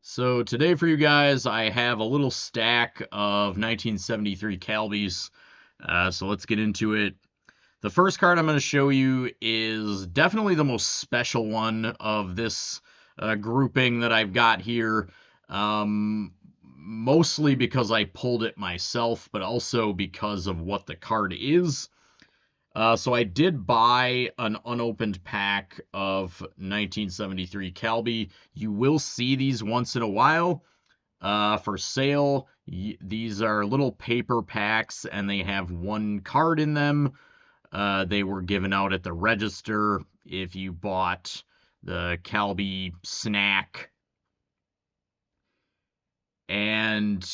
So today for you guys, I have a little stack of 1973 Calbees. So let's get into it. The first card I'm going to show you is definitely the most special one of this grouping that I've got here. Mostly because I pulled it myself, but also because of what the card is. So I did buy an unopened pack of 1973 Calbee. You will see these once in a while for sale. These are little paper packs and they have one card in them. They were given out at the register if you bought the Calbee snack. And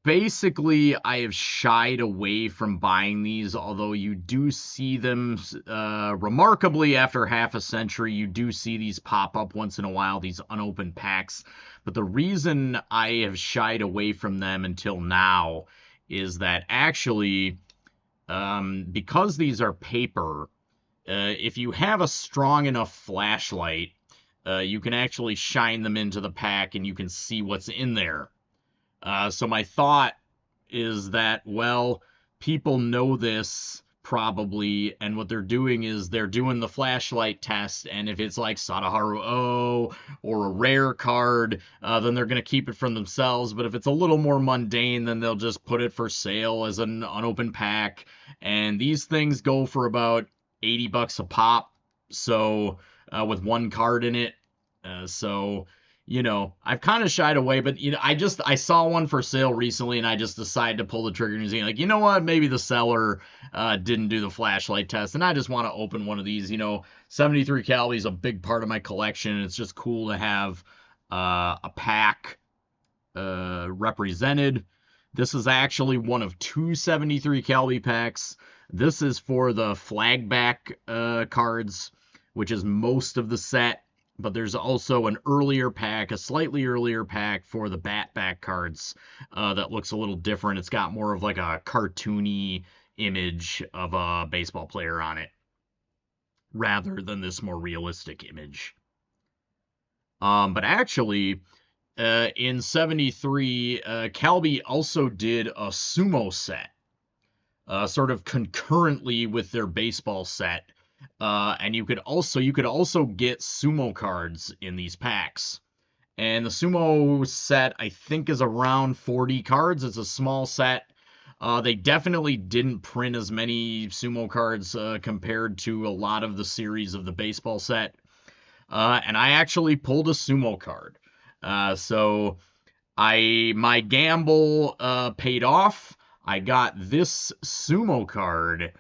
basically, I have shied away from buying these, although you do see them remarkably after half a century. You do see these pop up once in a while, these unopened packs. But the reason I have shied away from them until now is that actually, because these are paper, if you have a strong enough flashlight, you can actually shine them into the pack and you can see what's in there. So my thought is that, well, people know this probably, and what they're doing is they're doing the flashlight test, and if it's like Sadaharu O or a rare card, then they're going to keep it from themselves. But if it's a little more mundane, then they'll just put it for sale as an unopened pack. And these things go for about 80 bucks a pop. So, with one card in it. So I've kind of shied away, but I saw one for sale recently, and I just decided to pull the trigger and say, like, you know what, maybe the seller didn't do the flashlight test, and I just want to open one of these. 73 Calbee is a big part of my collection, and it's just cool to have a pack represented. This is actually one of two 73 Calbee packs. This is for the flag back cards, which is most of the set. But there's also an earlier pack, a slightly earlier pack for the bat back cards that looks a little different. It's got more of like a cartoony image of a baseball player on it rather than this more realistic image. But actually, in 73, Calbee also did a sumo set, sort of concurrently with their baseball set. And you could also get sumo cards in these packs. And the sumo set, I think, is around 40 cards. It's a small set. They definitely didn't print as many sumo cards compared to a lot of the series of the baseball set. And I actually pulled a sumo card. So my gamble paid off. I got this sumo card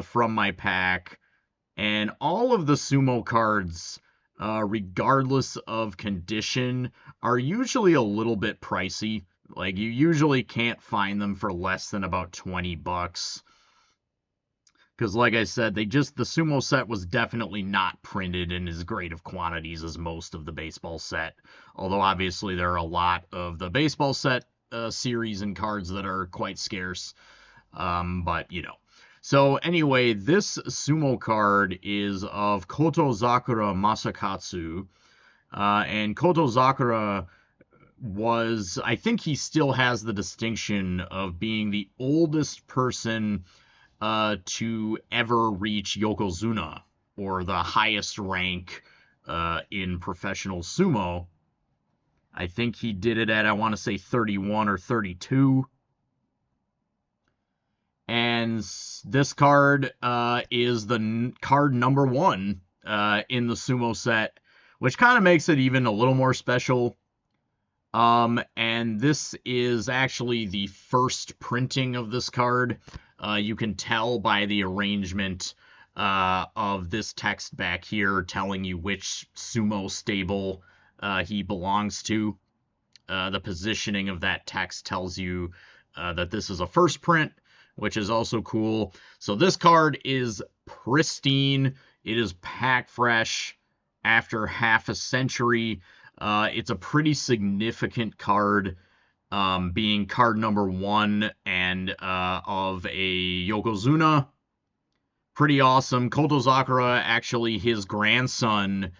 from my pack. And all of the sumo cards, regardless of condition, are usually a little bit pricey. Like, you usually can't find them for less than about 20 bucks. Because, like I said, the sumo set was definitely not printed in as great of quantities as most of the baseball set. Although, obviously, there are a lot of the baseball set series and cards that are quite scarce. But. So anyway, this sumo card is of Kotozakura Masakatsu. And Kotozakura I think he still has the distinction of being the oldest person to ever reach Yokozuna, or the highest rank in professional sumo. I think he did it at, I want to say, 31 or 32. And this card is the card number 1 in the sumo set, which kind of makes it even a little more special. And this is actually the first printing of this card. You can tell by the arrangement of this text back here telling you which sumo stable he belongs to. The positioning of that text tells you that this is a first print, which is also cool. So this card is pristine. It is pack fresh after half a century. It's a pretty significant card, being card number 1 and of a Yokozuna. Pretty awesome. Kotozakura, actually, his grandson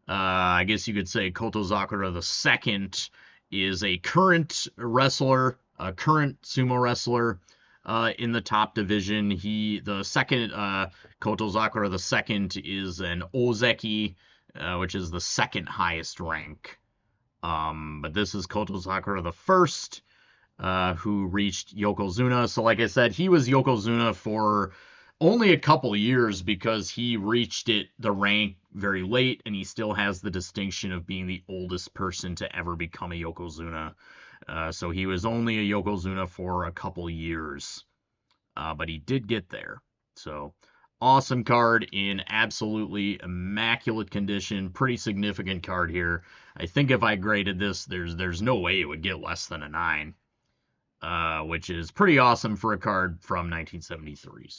I guess you could say Kotozakura II is a current wrestler, a current sumo wrestler in the top division. The second, Kotozakura II is an Ozeki, which is the second highest rank. But this is Kotozakura I, who reached Yokozuna. So, like I said, he was Yokozuna for only a couple years because he reached the rank very late, and he still has the distinction of being the oldest person to ever become a Yokozuna. So he was only a Yokozuna for a couple years, but he did get there. So awesome card in absolutely immaculate condition. Pretty significant card here. I think if I graded this, there's no way it would get less than a 9, which is pretty awesome for a card from 1973.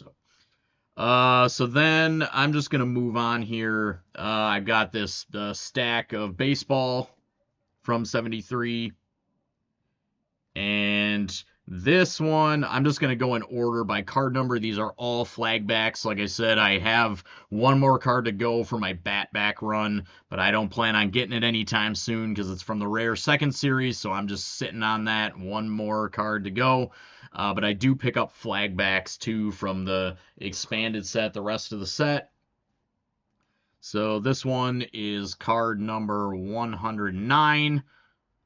So then I'm just going to move on here. I've got this stack of baseball from 73. And this one, I'm just going to go in order by card number. These are all flag backs. Like I said, I have one more card to go for my bat back run, but I don't plan on getting it anytime soon because it's from the rare second series, so I'm just sitting on that. One more card to go. But I do pick up flag backs too from the expanded set, the rest of the set. So this one is card number 109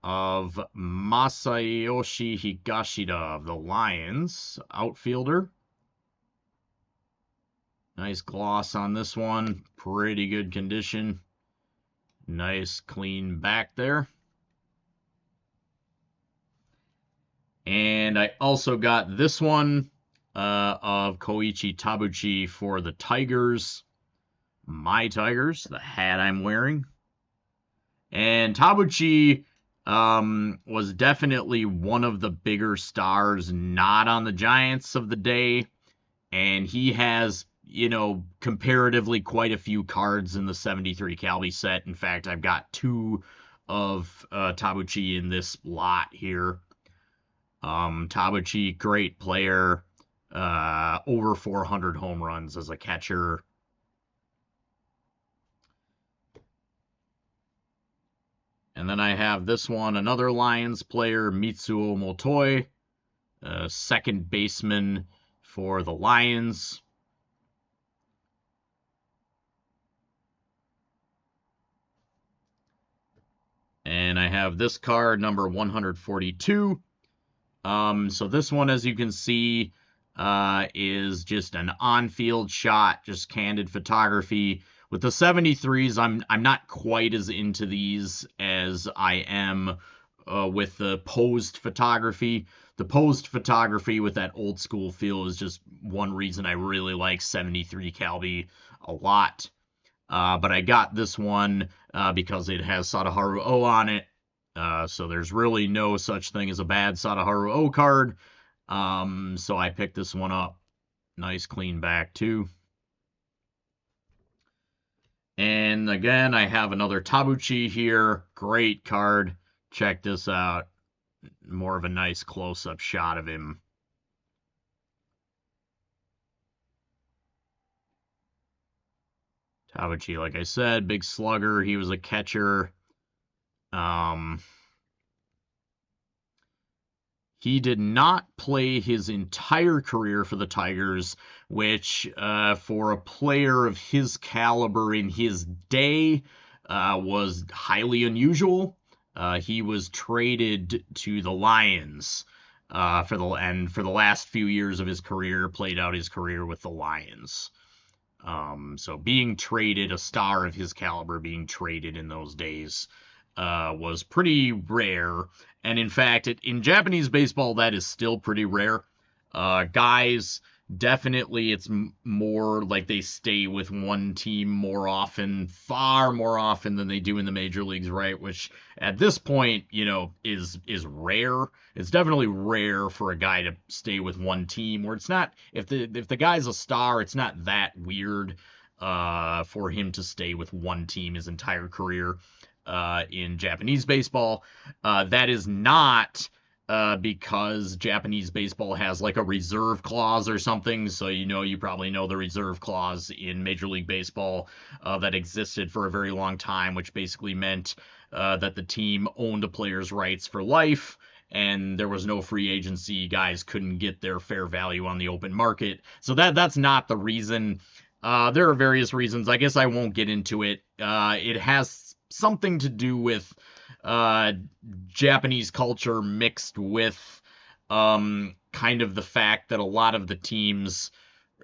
of Masayoshi Higashida of the Lions, outfielder. Nice gloss on this one. Pretty good condition. Nice clean back there. And I also got this one of Koichi Tabuchi for the Tigers. My Tigers, the hat I'm wearing. And Tabuchi was definitely one of the bigger stars not on the Giants of the day. And he has, comparatively quite a few cards in the 73 Calbee set. In fact, I've got 2 of Tabuchi in this lot here. Tabuchi, great player, over 400 home runs as a catcher. And then I have this one, another Lions player, Mitsuo Motoi, second baseman for the Lions. And I have this card, number 142. So this one, as you can see, is just an on-field shot, just candid photography. With the 73s, I'm not quite as into these as I am with the posed photography. The posed photography with that old school feel is just one reason I really like 73 Calbee a lot. But I got this one because it has Sadaharu O on it. So there's really no such thing as a bad Sadaharu O card. So I picked this one up. Nice clean back too. And again, I have another Tabuchi here. Great card. Check this out. More of a nice close-up shot of him. Tabuchi, like I said, big slugger. He was a catcher. He did not play his entire career for the Tigers, which for a player of his caliber in his day was highly unusual. He was traded to the Lions for the last few years of his career, played out his career with the Lions. So being traded, a star of his caliber being traded in those days was pretty rare. And in fact, in Japanese baseball, that is still pretty rare. Guys, definitely it's more like they stay with one team more often, far more often than they do in the major leagues, right? Which at this point, is rare. It's definitely rare for a guy to stay with one team where it's not, if the guy's a star, it's not that weird for him to stay with one team his entire career. In Japanese baseball. That is not because Japanese baseball has like a reserve clause or something. So, you probably know the reserve clause in Major League Baseball that existed for a very long time, which basically meant that the team owned a player's rights for life. And there was no free agency. Guys couldn't get their fair value on the open market. So that's not the reason. There are various reasons. I guess I won't get into it. It has something to do with uh, Japanese culture mixed with kind of the fact that a lot of the teams,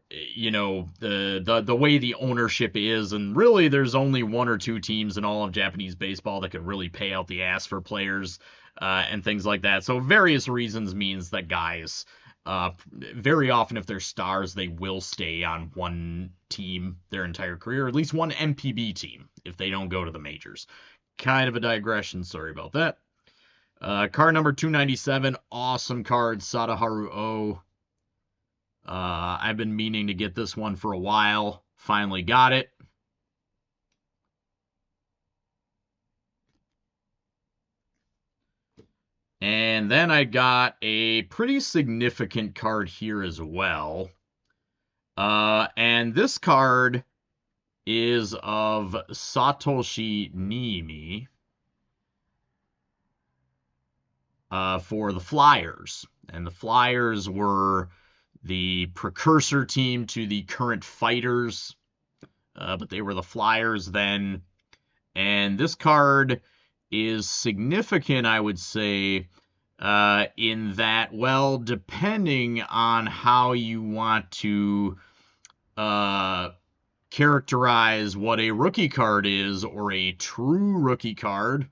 the way the ownership is, and really there's only one or two teams in all of Japanese baseball that could really pay out the ass for players and things like that. So various reasons means that guys, very often if they're stars, they will stay on one team their entire career, at least one MPB team if they don't go to the majors. Kind of a digression, sorry about that. Card number 297, awesome card, Sadaharu O. I've been meaning to get this one for a while. Finally got it. And then I got a pretty significant card here as well. And this card is of Satoshi Niimi for the Flyers. And the Flyers were the precursor team to the current Fighters, but they were the Flyers then. And this card is significant, I would say, in that, well, depending on how you want to characterize what a rookie card is or a true rookie card,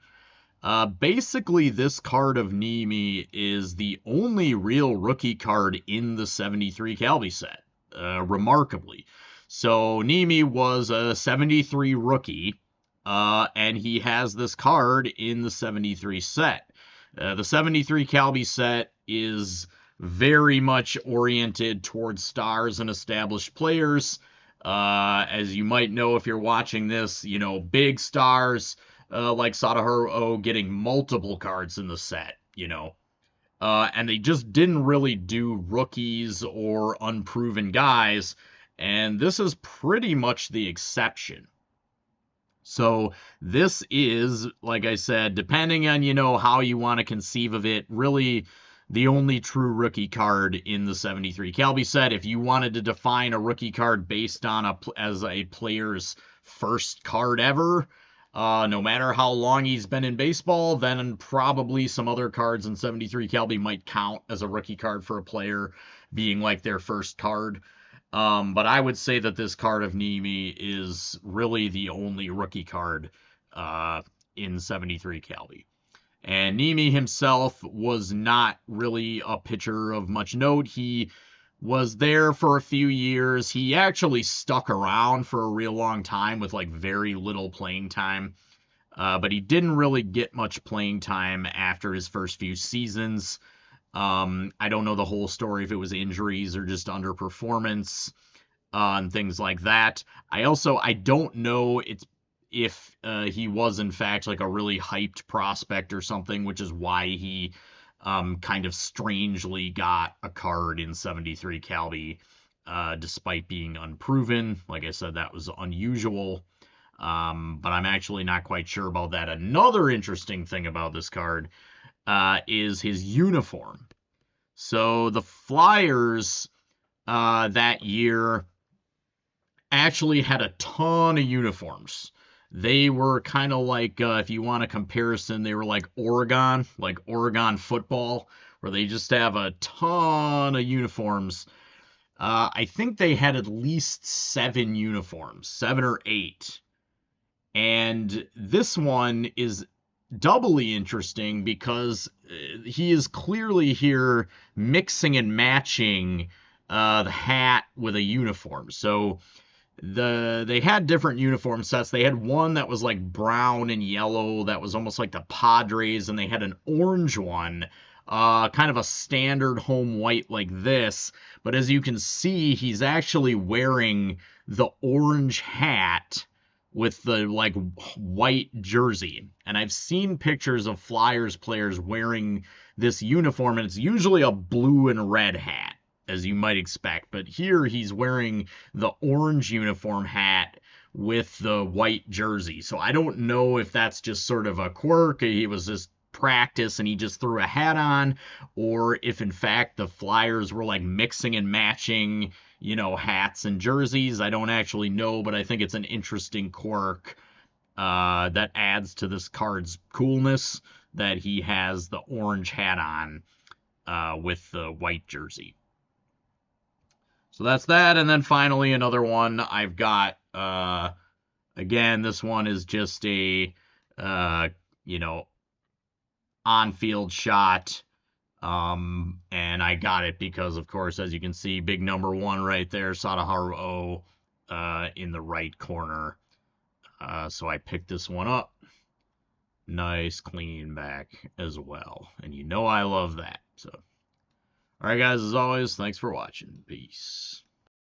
basically this card of Niimi is the only real rookie card in the 73 Calbee set, remarkably. So Niimi was a 73 rookie, and he has this card in the 73 set. The 73 Calbee set is very much oriented towards stars and established players. As you might know if you're watching this, big stars like Sadaharu O getting multiple cards in the set, and they just didn't really do rookies or unproven guys, and this is pretty much the exception. So this is, like I said, depending on, how you want to conceive of it, really the only true rookie card in the 73 Calbee set. If you wanted to define a rookie card based on as a player's first card ever, no matter how long he's been in baseball, then probably some other cards in 73 Calbee might count as a rookie card for a player being like their first card. But I would say that this card of Niimi is really the only rookie card in 73 Calbee. And Niimi himself was not really a pitcher of much note. He was there for a few years. He actually stuck around for a real long time with like very little playing time. But he didn't really get much playing time after his first few seasons. I don't know the whole story, if it was injuries or just underperformance and things like that. I don't know if he was in fact like a really hyped prospect or something, which is why he kind of strangely got a card in 73 Calbee despite being unproven. Like I said, that was unusual. But I'm actually not quite sure about that. Another interesting thing about this card is his uniform. So the Flyers that year actually had a ton of uniforms. They were kind of like, if you want a comparison, they were like Oregon football, where they just have a ton of uniforms. I think they had at least 7 uniforms, 7 or 8. And this one is doubly interesting because he is clearly here mixing and matching the hat with a uniform. So they had different uniform sets. They had one that was like brown and yellow that was almost like the Padres, and they had an orange one, kind of a standard home white like this. But as you can see, he's actually wearing the orange hat with the like white jersey. And I've seen pictures of Flyers players wearing this uniform, and it's usually a blue and red hat, as you might expect. But here he's wearing the orange uniform hat with the white jersey. So I don't know if that's just sort of a quirk. He was just practice and he just threw a hat on, or if in fact the Flyers were like mixing and matching, hats and jerseys. I don't actually know, but I think it's an interesting quirk that adds to this card's coolness that he has the orange hat on with the white jersey. So that's that. And then finally, another one I've got. Again, this one is just a, on-field shot. And I got it because, of course, as you can see, big number 1 right there, Sadaharu O in the right corner. So I picked this one up. Nice clean back as well. And I love that. So, all right, guys, as always, thanks for watching. Peace.